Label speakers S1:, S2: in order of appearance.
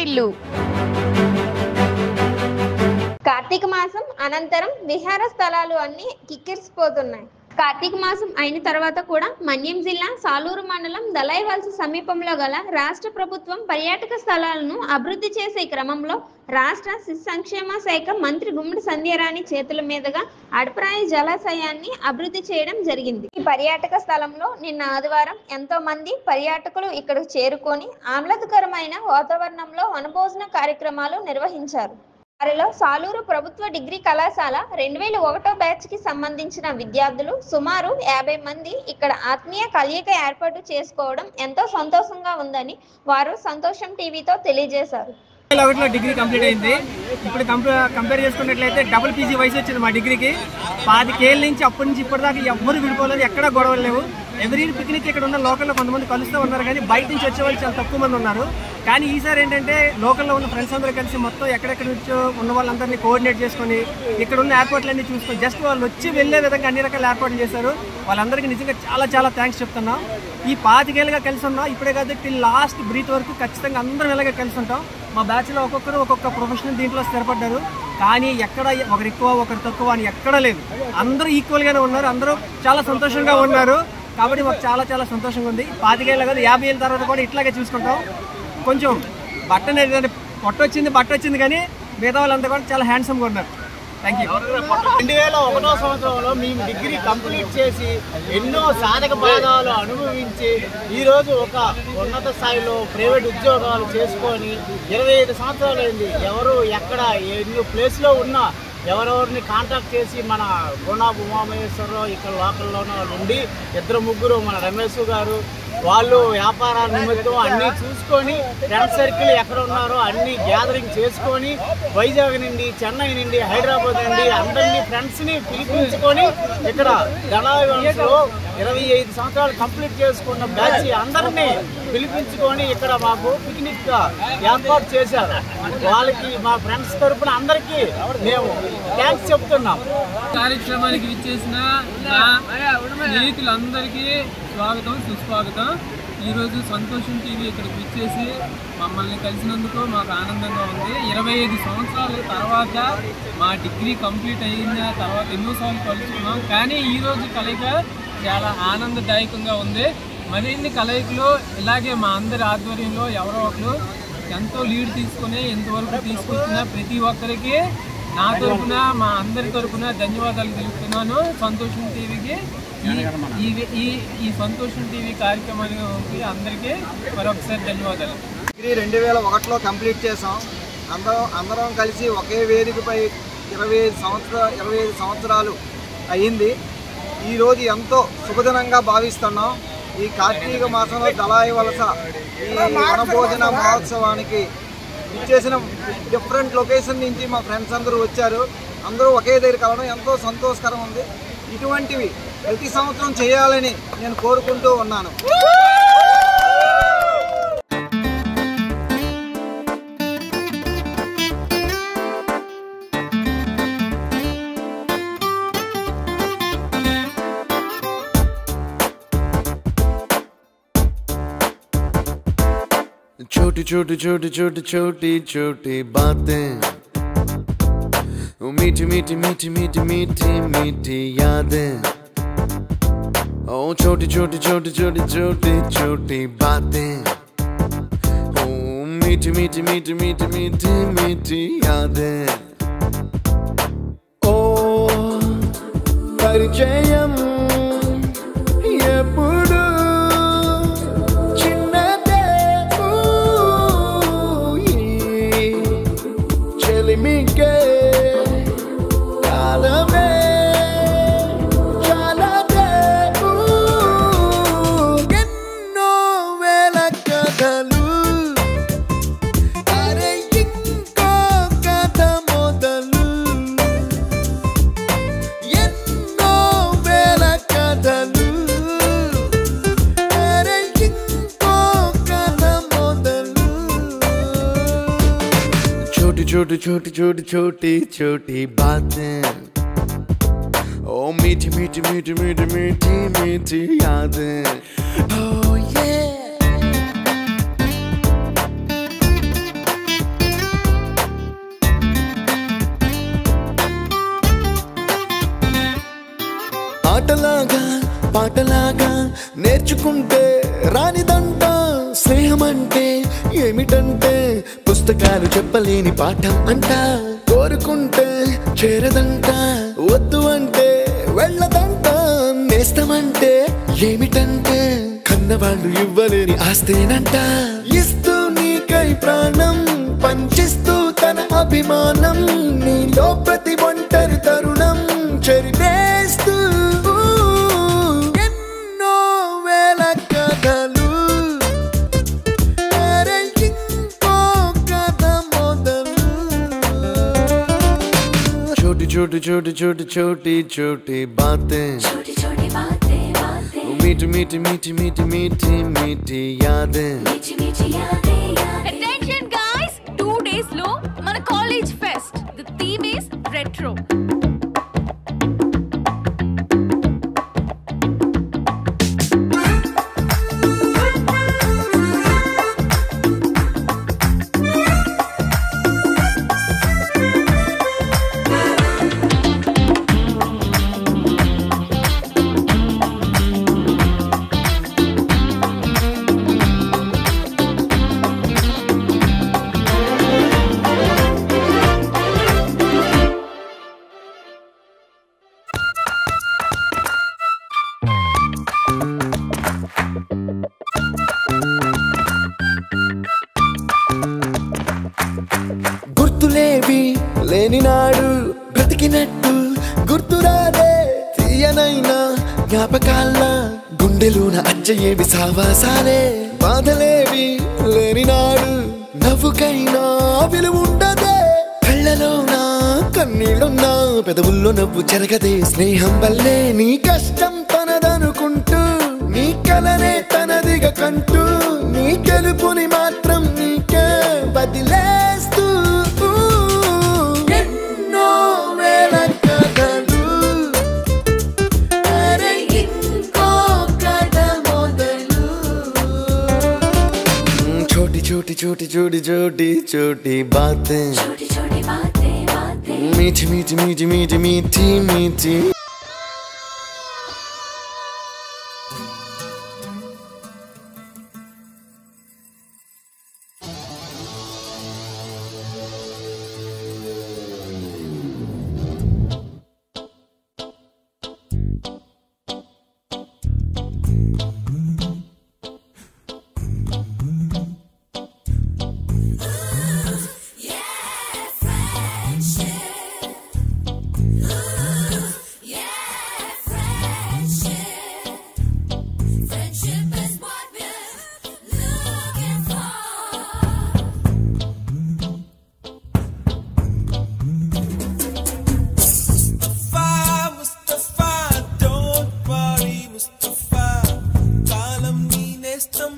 S1: పుట్టిల్లు. కార్తీక మాసం అనంతరం విహార స్థలాలు అన్ని కిక్కిరిసిపోతున్నాయి. కార్తీక మాసం అయిన తర్వాత కూడా మన్యం జిల్లా సాలూరు మండలం దళాయివలస సమీపంలో గల రాష్ట్ర ప్రభుత్వం పర్యాటక స్థలాలను అభివృద్ధి చేసే క్రమంలో రాష్ట్ర శిశు సంక్షేమ శాఖ మంత్రి గుమ్మడి సంధ్యారాణి చేతుల మీదుగా అడప్రాయి జలాశయాన్ని అభివృద్ధి చేయడం జరిగింది. ఈ పర్యాటక స్థలంలో నిన్న ఆదివారం ఎంతో మంది పర్యాటకులు ఇక్కడకు చేరుకొని ఆహ్లాదకరమైన వాతావరణంలో వనభోజన కార్యక్రమాలు నిర్వహించారు. వారిలో సాలూరు ప్రభుత్వ డిగ్రీ కళాశాల 2001 బ్యాచ్ కి సంబంధించిన విద్యార్థులు సుమారు 50 మంది ఇక్కడ ఆత్మీయ కలయిక ఏర్పాటు చేసుకోవడం ఎంతో సంతోషంగా ఉందని వారు సంతోషం టీవీతో తెలియజేశారు.
S2: డిగ్రీ కంప్లీట్ అయింది. ఇప్పుడు కంపేర్ చేసుకున్నట్లయితే డబుల్ పీజీ వయసు వచ్చింది మా డిగ్రీకి. 5 ఏళ్ళ నుంచి అప్పటి నుంచి ఇప్పటిదాకా ఎవ్వరు విడిపోలేదు, ఎక్కడ గొడవలు లేవు. ఎవ్రీ పిక్నిక్ ఇక్కడ ఉన్న లోకల్లో కొంతమంది కలుస్తూ ఉన్నారు, కానీ బయట నుంచి వచ్చే వాళ్ళు చాలా తక్కువ మంది ఉన్నారు. కానీ ఈసారి ఏంటంటే లోకల్లో ఉన్న ఫ్రెండ్స్ అందరూ కలిసి మొత్తం ఎక్కడెక్కడ నుంచో ఉన్న వాళ్ళందరినీ కోఆర్డినేట్ చేసుకొని ఇక్కడ ఉన్న ఏర్పాట్లన్నీ చూసుకొని జస్ట్ వాళ్ళు వచ్చి వెళ్ళే విధంగా అన్ని రకాల ఏర్పాట్లు చేశారు. వాళ్ళందరికీ నిజంగా చాలా చాలా థ్యాంక్స్ చెప్తున్నాం. ఈ 5 ఏళ్ళుగా కలిసి ఉన్నాం, ఇప్పుడే కాదు టిల్ లాస్ట్ బ్రీత్ వరకు ఖచ్చితంగా అందరం ఇలాగే కలిసి ఉంటాం. మా బ్యాచ్లో ఒక్కొక్కరు ఒక్కొక్క ప్రొఫెషనల్ దీంట్లో స్థిరపడ్డారు, కానీ ఎక్కడ ఒకరు ఎక్కువ ఒకరు తక్కువ అని ఎక్కడా లేదు. అందరూ ఈక్వల్గానే ఉన్నారు, అందరూ చాలా సంతోషంగా ఉన్నారు. కాబట్టి మాకు చాలా చాలా సంతోషంగా ఉంది. 5 ఏళ్ళ కాదు 50 ఏళ్ళ తర్వాత కూడా ఇట్లాగే చూసుకుంటాం. కొంచెం బట్ట బట్ట వచ్చింది కానీ మిగతా వాళ్ళంతా కూడా చాలా హ్యాండ్సమ్గా ఉన్నారు. Thank you.
S3: 2001 సంవత్సరంలో మేము డిగ్రీ కంప్లీట్ చేసి ఎన్నో సాధక బాధలు అనుభవించి ఈరోజు ఒక ఉన్నత స్థాయిలో ప్రైవేట్ ఉద్యోగాలు చేసుకొని 25 సంవత్సరాలు అయింది. ఎవరు ఎక్కడ ఎన్ని ప్లేస్లో ఉన్నా ఎవరెవరిని కాంటాక్ట్ చేసి మన గుణాబు ఉమామహేశ్వరరావు ఇక్కడ లోకల్లోనే ఉండి 2-3 మన రమేష్ గారు వాళ్ళు వ్యాపారాల నిమిత్తం అన్నీ చూసుకొని ఫ్రెండ్ సర్కిల్ ఎక్కడ ఉన్నారో అన్నీ గ్యాదరింగ్ చేసుకొని వైజాగ్ నుండి చెన్నై నుండి హైదరాబాద్ నుండి అందరినీ ఫ్రెండ్స్ని పిలిపించుకొని ఇక్కడ దళాయివలసలో 25 సంవత్సరాలు కంప్లీట్ చేసుకున్న బ్యాచ్ అందరినీ పిలిపించుకొని ఇక్కడ మాకు పిక్నిక్ ఏర్పాటు చేశారు. వాళ్ళకి మా ఫ్రెండ్స్ తరఫున అందరికీ మేము థ్యాంక్స్ చెప్తున్నాం.
S4: కార్యక్రమానికి విచ్చేసిన స్నేహితులందరికీ స్వాగతం సుస్వాగతం. ఈరోజు సంతోషం టీవీ ఇక్కడికి విచ్చేసి మమ్మల్ని కలిసినందుకు మాకు ఆనందంగా ఉంది. 25 సంవత్సరాల తర్వాత మా డిగ్రీ కంప్లీట్ అయిన తర్వాత ఎన్నోసార్లు కలుసుకున్నాం, కానీ ఈరోజు కలయిక చాలా ఆనందదాయకంగా ఉంది. మరిన్ని కలయికలు ఇలాగే మా అందరి ఆధ్వర్యంలో ఎవరో ఒకరు ఎంతో లీడ్ తీసుకుని ఇంతవరకు తీసుకొచ్చిన ప్రతి ఒక్కరికి నా తరఫున మా అందరి తరఫున ధన్యవాదాలు తెలుపుతున్నాను. సంతోషం టీవీకి ఈ సంతోషం టీవీ కార్యక్రమానికి అందరికీ మరొకసారి ధన్యవాదాలు.
S3: డిగ్రీ 2001లో కంప్లీట్ చేసాం. అందరం కలిసి ఒకే వేదికపై 25 సంవత్సరాలు అయ్యింది. ఈరోజు ఎంతో శుభదినంగా భావిస్తున్నాం. ఈ కార్తీక మాసంలో దళాయివలస ఈ వనభోజన మహోత్సవానికి ఇచ్చేసిన డిఫరెంట్ లొకేషన్ నుంచి మా ఫ్రెండ్స్ అందరూ వచ్చారు. అందరూ ఒకే దగ్గర కలవడం ఎంతో సంతోషకరం ఉంది. ఇటువంటివి ప్రతి సంవత్సరం చేయాలని నేను కోరుకుంటూ ఉన్నాను.
S5: छोटी छोटी छोटी छोटी छोटी छोटी बातें, मीठी मीठी मीठी मीठी मीठी मीठी यादें. ओ छोटी छोटी छोटी छोटी छोटी छोटी बातें, ओ मीठी मीठी मीठी मीठी मीठी मीठी यादें. ओ परिचयम ఎప్పుడు छोटी छोटी छोटी छोटी छोटी बातें, ओ मीठी मीठी मीठी मीठी मीठी मीठी यादें. Oh yeah. నేర్చుకుంటే రానిదంట స్నేహం అంటే ఏమిటంటే పుస్తకాలు చెప్పలేని పాఠం అంట కోరుకుంటే చేరదంట వద్దు అంటే వెళ్ళదంట నేస్తమంటే ఏమిటంటే కన్నవాళ్ళు ఇవ్వలేని ఆస్తేనంట ఇస్తూ నీకై ప్రాణం పంచిస్తూ తన అభిమానం నీలో ప్రతి ఒంటరి తరుణం చెరిపేస్తూ ఎన్నో వేల కథలు ఇంకో కథ మొదలు छोटी छोटी छोटी छोटी छोटी छोटी बातें मीठी मीठी मीठी मीठी मीठी मीठी यादें
S6: Attention guys, 2 days lo mana college fest. The theme is retro.
S5: గుర్తులేవి లేని నాడు బ్రతికినట్టు గుర్తురాదే తీయనైనా జ్ఞాపకాల గుండెలోన అచ్చయేవి సావాసాలే బాధలేవి లేని నాడు నవ్వుకైనా విలువుండదే కళ్ళలోన కన్నీళ్ళున్నా పెదవుల్లో నవ్వు చెరగదే స్నేహం వల్లే నీ కష్టం తనదనుకుంటూ నీ కలనే తనదిగా కంటూ నీ గెలుపుని మాత్రం నీకే బదిలేస్తూ ఎన్నో వేల కథలు ఇంకో కథ మొదలు छोटी छोटी छोटी छोटी छोटी छोटी बातें मीठी मीठी मीठी मीठी मीठी मीठी
S7: Mustafa, don't worry, Mustafa. Kalam ni nestam